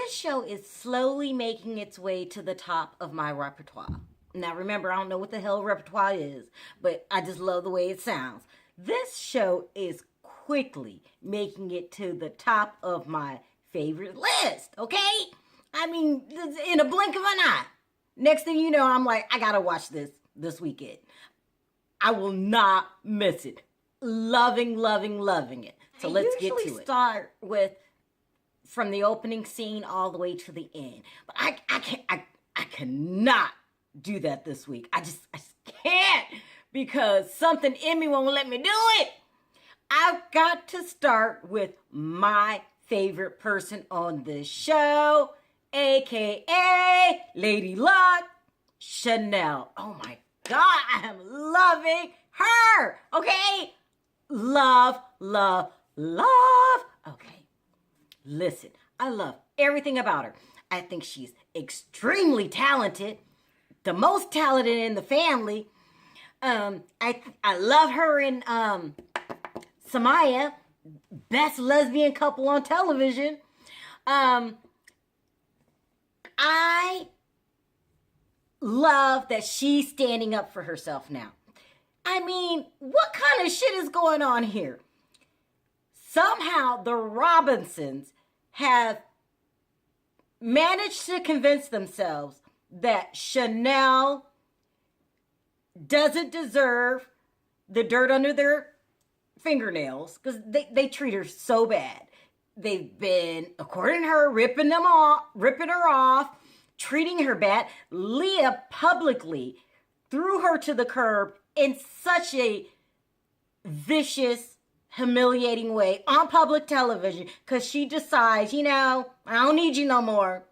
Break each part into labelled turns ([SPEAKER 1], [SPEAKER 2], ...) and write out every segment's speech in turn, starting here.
[SPEAKER 1] this show is slowly making its way to the top of my repertoire. Now, remember, I don't know what the hell repertoire is, but I just love the way it sounds. This show is quickly making it to the top of my favorite list, okay? I mean, in a blink of an eye. Next thing you know, I'm like, I gotta watch this weekend. I will not miss it. Loving it. So let's get to it. I usually start with from the opening scene all the way to the end. But I cannot do that this week. I just can't, because something in me won't let me do it. I've got to start with my favorite person on this show, aka Lady Luck, Sharrell. Oh my God, I am loving her. Okay? Love. Okay. Listen, I love everything about her. I think she's extremely talented, the most talented in the family. I love her in Samaya, best lesbian couple on television. I love that she's standing up for herself now. I mean, what kind of shit is going on here? Somehow the Robinsons have managed to convince themselves that Sharrell doesn't deserve the dirt under their fingernails, because they treat her so bad. They've been, according to her, ripping her off, treating her bad. Leah publicly threw her to the curb in such a vicious, humiliating way on public television, because she decides, I don't need you no more.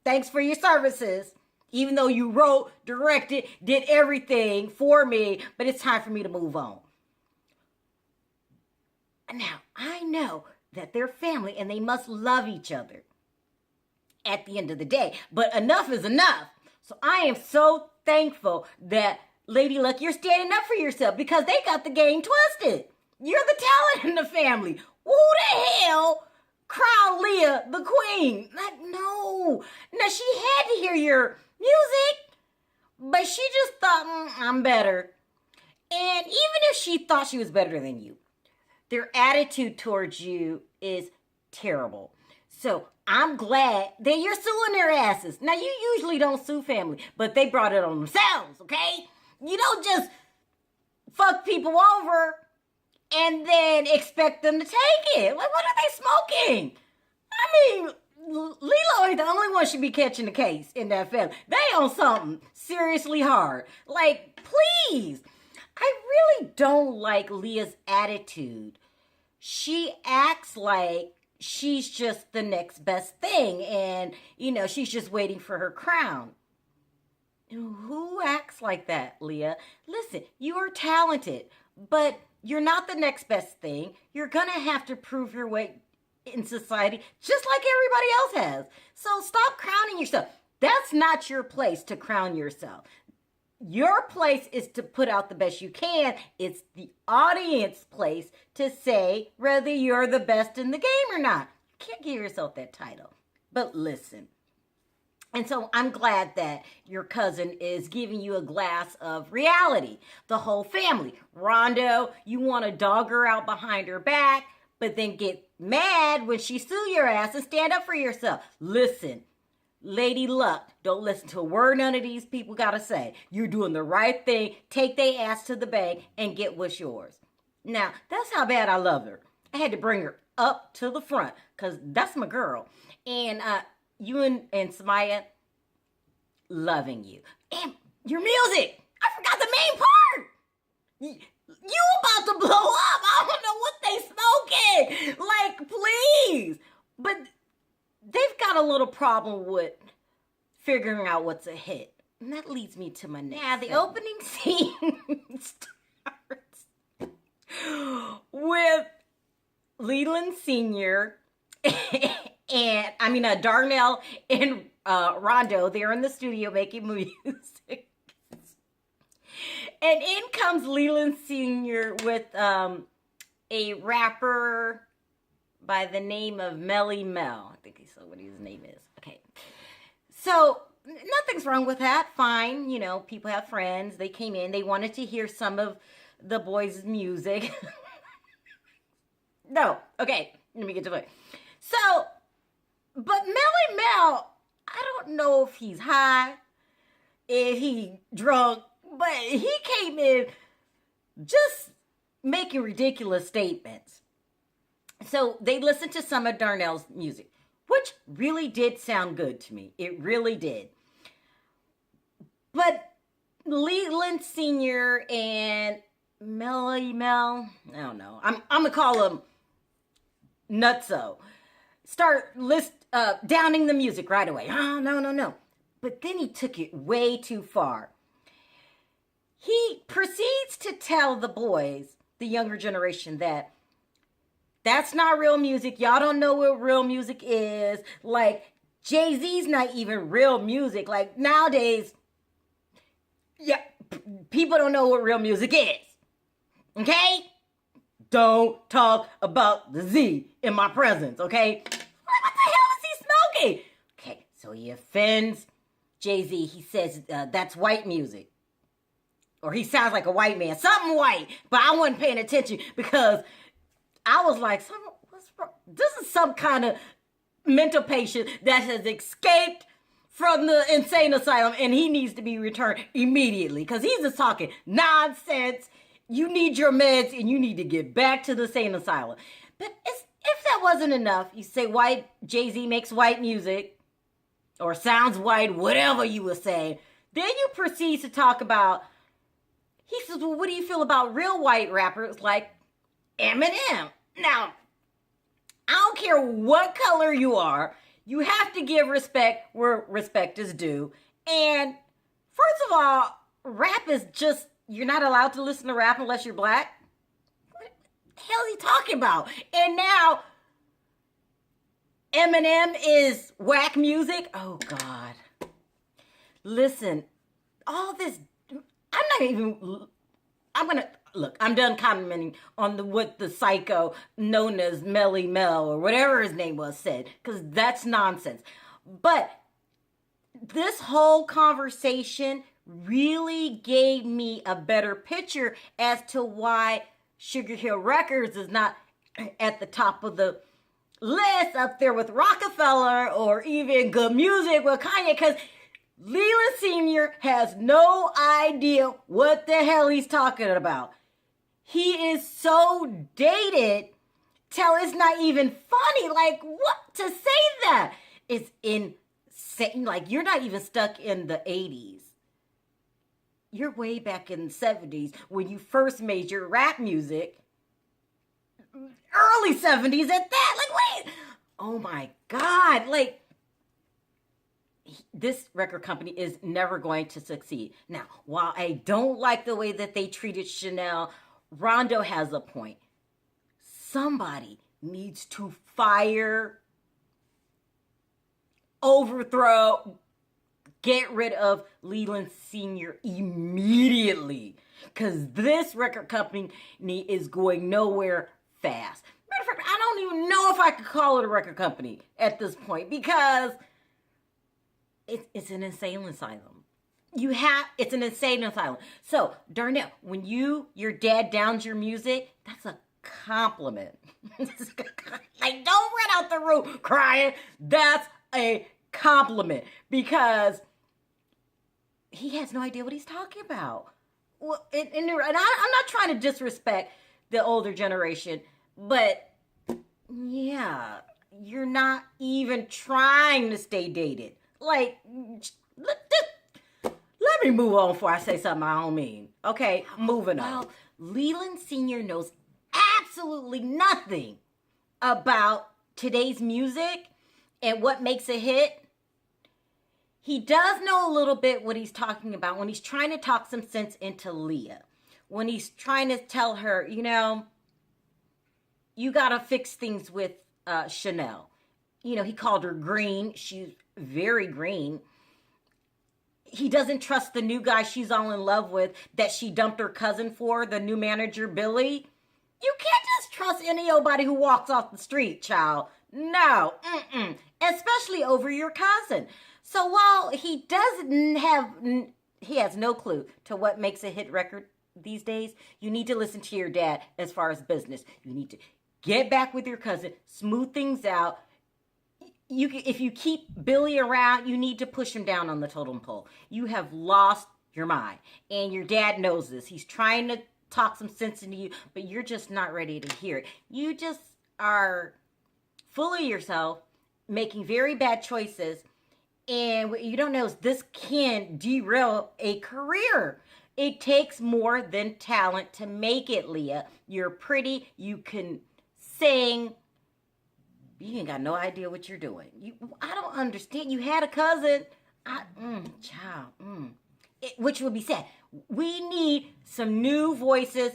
[SPEAKER 1] Thanks for your services. Even though you wrote, directed, did everything for me, but it's time for me to move on. Now, I know that they're family and they must love each other at the end of the day, but enough is enough. So I am so thankful that Lady Luck, you're standing up for yourself, because they got the game twisted. You're the talent in the family. Who the hell crowned Leah the queen? Like, no. Now, she had to hear your music, but she just thought, I'm better. And even if she thought she was better than you, their attitude towards you is terrible. So I'm glad that you're suing their asses. Now, you usually don't sue family, but they brought it on themselves, okay? You don't just fuck people over and then expect them to take it. Like, what are they smoking? I mean, Lilo ain't the only one should be catching the case in that family. They on something seriously hard. Like, please. I really don't like Leah's attitude. She acts like she's just the next best thing, and, she's just waiting for her crown. Who acts like that, Leah? Listen, you are talented, but you're not the next best thing. You're going to have to prove your way in society just like everybody else has. So stop crowning yourself. That's not your place to crown yourself. Your place is to put out the best you can. It's the audience place to say whether you're the best in the game or not. You can't give yourself that title. But listen. And so I'm glad that your cousin is giving you a glass of reality. The whole family. Rondo, you want to dog her out behind her back, but then get mad when she sue your ass and stand up for yourself. Listen, Lady Luck, don't listen to a word none of these people got to say. You're doing the right thing. Take their ass to the bank and get what's yours. Now, that's how bad I love her. I had to bring her up to the front, because that's my girl. And you and Samaya, loving you. And your music. I forgot the main part. You about to blow up. I don't know what they smoking. Like, please. But they've got a little problem with figuring out what's a hit. And that leads me to my next. Now, the opening scene starts with Leland Sr. Darnell and Rondo. They're in the studio making music. And in comes Leland Sr. with a rapper by the name of Melly Mel. I think he said what his name is. Okay. So nothing's wrong with that. Fine. You know, people have friends. They came in. They wanted to hear some of the boys' music. No. Okay. Let me get to it. So, but Melly Mel, I don't know if he's high, if he drunk, but he came in just making ridiculous statements. So they listened to some of Darnell's music, which really did sound good to me. It really did. But Leland Sr. and Melly Mel, I don't know. I'm gonna call him Nutso. Start downing the music right away. Oh, no. But then he took it way too far. He proceeds to tell the boys, the younger generation, that that's not real music. Y'all don't know what real music is. Like, Jay-Z's not even real music. Like, nowadays, yeah, people don't know what real music is. Okay? Don't talk about the Z in my presence, okay? What the hell is he smoking? Okay, so he offends Jay-Z. He says that's white music. Or he sounds like a white man. Something white. But I wasn't paying attention because I was like, what's wrong? This is some kind of mental patient that has escaped from the insane asylum and he needs to be returned immediately because he's just talking nonsense. You need your meds and you need to get back to the insane asylum. But if that wasn't enough, you say white Jay-Z makes white music or sounds white, whatever you were saying. Then you proceed to talk about, he says, well, what do you feel about real white rappers like Eminem? Now, I don't care what color you are. You have to give respect where respect is due. And first of all, rap is just, you're not allowed to listen to rap unless you're black. What the hell is he talking about? And now, Eminem is whack music? Oh, God. Listen, all this, I'm done commenting on what the psycho known as Melly Mel or whatever his name was said, because that's nonsense. But this whole conversation really gave me a better picture as to why Sugar Hill Records is not at the top of the list up there with Rockefeller or even Good Music with Kanye, because Leland Sr. has no idea what the hell he's talking about. He is so dated till it's not even funny. Like, what to say that? It's insane. Like, you're not even stuck in the 80s. You're way back in the 70s when you first made your rap music. Early 70s at that. Like, wait. Oh my God. Like, this record company is never going to succeed. Now, while I don't like the way that they treated Chanel, Rondo has a point. Somebody needs to fire, overthrow, get rid of Leland Sr. immediately. Because this record company is going nowhere fast. Matter of fact, I don't even know if I could call it a record company at this point because it's an insane asylum. It's an insane asylum. So, Darnell, when your dad downs your music, that's a compliment. Like, don't run out the room crying. That's a compliment because he has no idea what he's talking about. Well, and I'm not trying to disrespect the older generation, but yeah, you're not even trying to stay dated. Like, let me move on before I say something I don't mean. Okay, moving on. Well, Leland Sr. knows absolutely nothing about today's music and what makes a hit. He does know a little bit what he's talking about when he's trying to talk some sense into Leah. When he's trying to tell her, you got to fix things with Chanel. He called her green. She's very green. He doesn't trust the new guy she's all in love with that she dumped her cousin for, the new manager, Billy. You can't just trust anybody who walks off the street, child. No, especially over your cousin. So while he has no clue to what makes a hit record these days, you need to listen to your dad as far as business. You need to get back with your cousin, smooth things out. If you keep Billy around, you need to push him down on the totem pole. You have lost your mind, and your dad knows this. He's trying to talk some sense into you, but you're just not ready to hear it. You just are full of yourself, making very bad choices, and what you don't know is this can derail a career. It takes more than talent to make it, Leah. You're pretty, you can sing. You ain't got no idea what you're doing. I don't understand. You had a cousin. Which would be sad. We need some new voices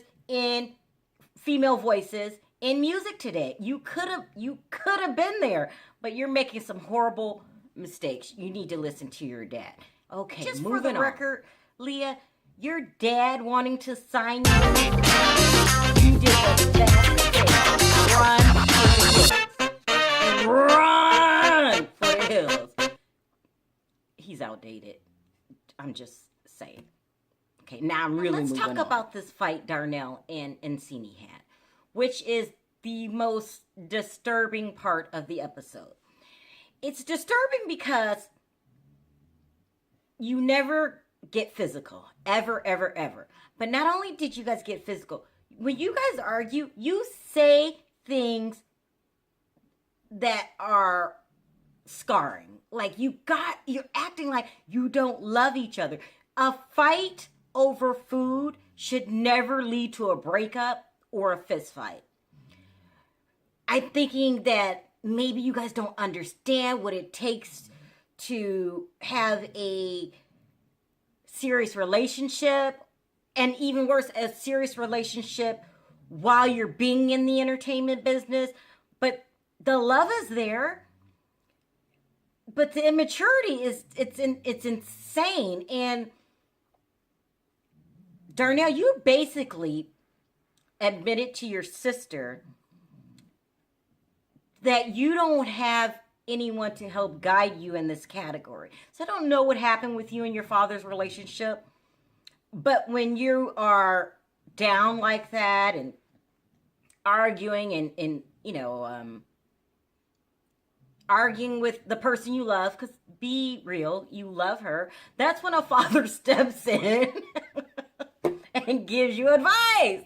[SPEAKER 1] female voices in music today. You could have been there, but you're making some horrible mistakes. You need to listen to your dad. Okay, just moving for the record, Leah, your dad wanting to sign you, you did the best thing. Run for the hills. Run for the hills. He's outdated. I'm just saying. Okay, now I'm really moving on. Let's talk about this fight Darnell and Encini had, which is the most disturbing part of the episode. It's disturbing because you never get physical. Ever, ever, ever. But not only did you guys get physical, when you guys argue, you say things that are scarring. Like you're acting like you don't love each other. A fight over food should never lead to a breakup or a fist fight. I'm thinking that maybe you guys don't understand what it takes to have a serious relationship, and even worse, a serious relationship while you're being in the entertainment business. But the love is there, but the immaturity it's insane. And Darnell, you basically admitted to your sister that you don't have anyone to help guide you in this category. So I don't know what happened with you and your father's relationship, but when you are down like that and arguing and arguing with the person you love, because be real, you love her, that's when a father steps in and gives you advice.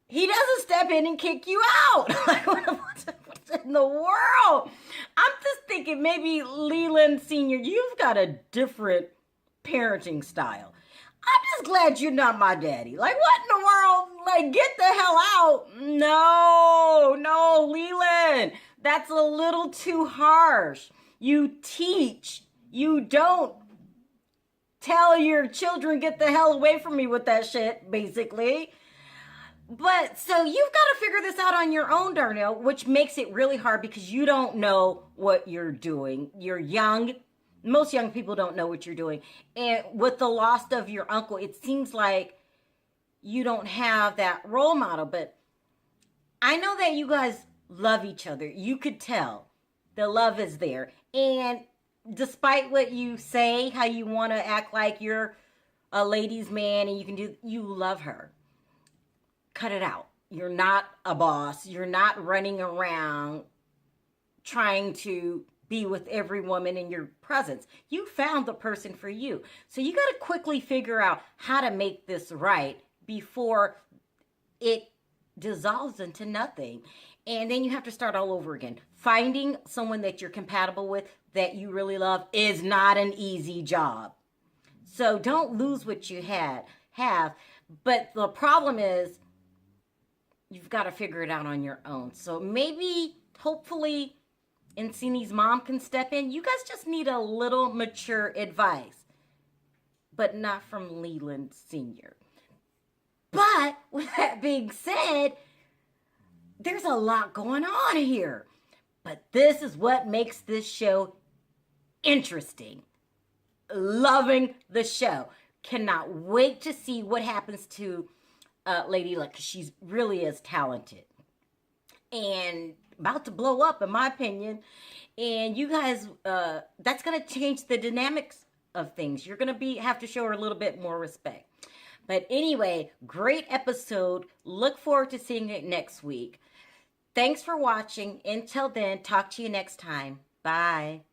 [SPEAKER 1] He doesn't step in and kick you out. Like, what in the world? I'm just thinking maybe Leland Sr., you've got a different parenting style. I'm just glad you're not my daddy. Like, what in the world? Like, get the hell out. No, Leland. That's a little too harsh. You teach. You don't tell your children, get the hell away from me with that shit, basically. But so you've got to figure this out on your own, Darnell, which makes it really hard because you don't know what you're doing. You're young. Most young people don't know what you're doing. And with the loss of your uncle, it seems like you don't have that role model. But I know that you guys love each other. You could tell the love is there. And despite what you say, how you want to act like you're a ladies' man and you love her. Cut it out. You're not a boss. You're not running around trying to be with every woman in your presence. You found the person for you. So you got to quickly figure out how to make this right before it dissolves into nothing. And then you have to start all over again. Finding someone that you're compatible with, that you really love, is not an easy job. So don't lose what you have. But the problem is, you've got to figure it out on your own. So maybe, hopefully, Encini's mom can step in. You guys just need a little mature advice. But not from Leland Sr. But, with that being said, there's a lot going on here. But this is what makes this show interesting. Loving the show. Cannot wait to see what happens to Lady Luck, 'cause she's really is talented and about to blow up, in my opinion. And you guys, that's gonna change the dynamics of things. You're gonna have to show her a little bit more respect. But anyway, great episode. Look forward to seeing it next week. Thanks for watching. Until then, talk to you next time. Bye.